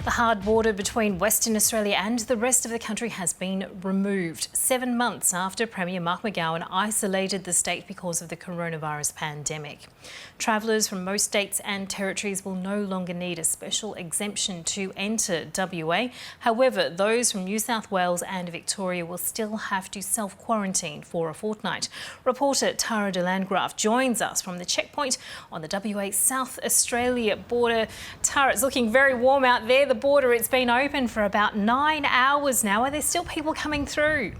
The hard border between Western Australia and the rest of the country has been removed 7 months after Premier Mark McGowan isolated the state because of the coronavirus pandemic. Travellers from most states and territories will no longer need a special exemption to enter WA. However, those from New South Wales and Victoria will still have to self-quarantine for a fortnight. Reporter Tara de Landgraf joins us from the checkpoint on the WA South Australia border. Tara, it's looking very warm out there. The border, it's been open for about 9 hours now. Are there still people coming through?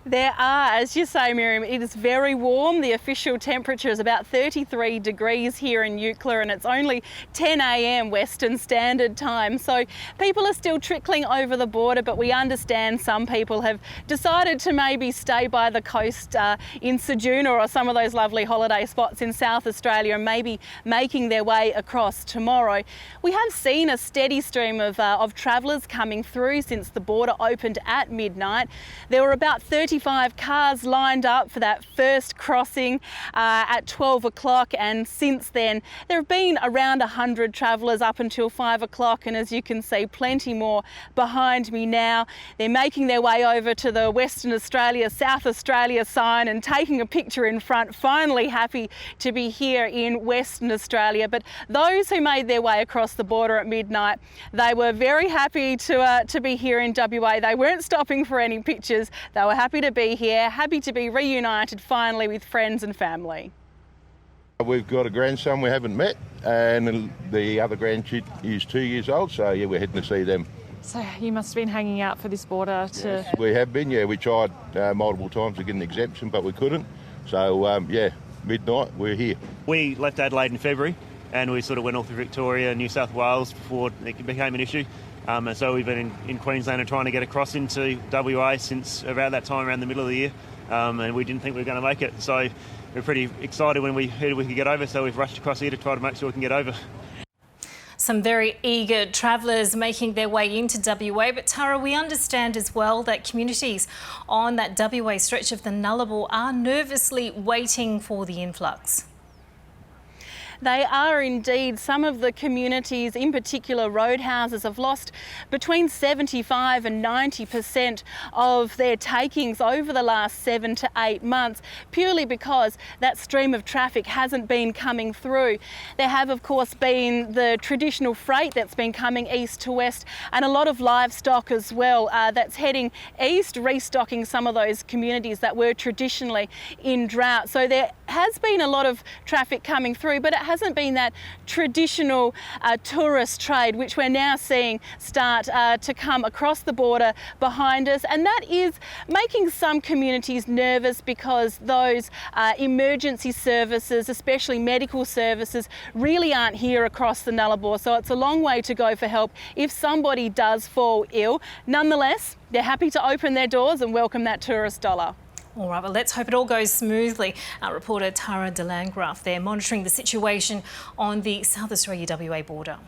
There are, as you say, Miriam, it is very warm. The official temperature is about 33 degrees here in Eucla and it's only 10 a.m. Western Standard Time. So people are still trickling over the border, but we understand some people have decided to maybe stay by the coast in Ceduna or some of those lovely holiday spots in South Australia and maybe making their way across tomorrow. We have seen a steady stream of travellers coming through since the border opened at midnight. There were about 35 cars lined up for that first crossing at 12 o'clock, and since then there have been around 100 travellers up until 5 o'clock, and as you can see, plenty more behind me now. They're making their way over to the Western Australia, South Australia sign and taking a picture in front, finally happy to be here in Western Australia. But those who made their way across the border at midnight, they were very happy to be here in WA. They weren't stopping for any pictures. They were happy to be here, happy to be reunited finally with friends and family. We've got a grandson we haven't met, and the other grandkid is 2 years old, so yeah, we're heading to see them. So you must have been hanging out for this border to... Yes, we have been, yeah. We tried multiple times to get an exemption, but we couldn't. So yeah, midnight, we're here. We left Adelaide in February, and we sort of went all through Victoria and New South Wales before it became an issue. And so we've been in Queensland and trying to get across into WA since about that time, around the middle of the year, and we didn't think we were going to make it. So we're pretty excited when we heard we could get over, so we've rushed across here to try to make sure we can get over. Some very eager travellers making their way into WA, but Tara, we understand as well that communities on that WA stretch of the Nullarbor are nervously waiting for the influx. They are indeed. Some of the communities, in particular roadhouses, have lost between 75 and 90% of their takings over the last 7 to 8 months, purely because that stream of traffic hasn't been coming through. There have, of course, been the traditional freight that's been coming east to west, and a lot of livestock as well that's heading east, restocking some of those communities that were traditionally in drought. So there has been a lot of traffic coming through, but it hasn't been that traditional tourist trade, which we're now seeing start to come across the border behind us. And that is making some communities nervous because those emergency services, especially medical services, really aren't here across the Nullarbor. So it's a long way to go for help if somebody does fall ill. Nonetheless, they're happy to open their doors and welcome that tourist dollar. All right, well, let's hope it all goes smoothly. Our reporter Tara de Landgraf there monitoring the situation on the South Australia-WA border.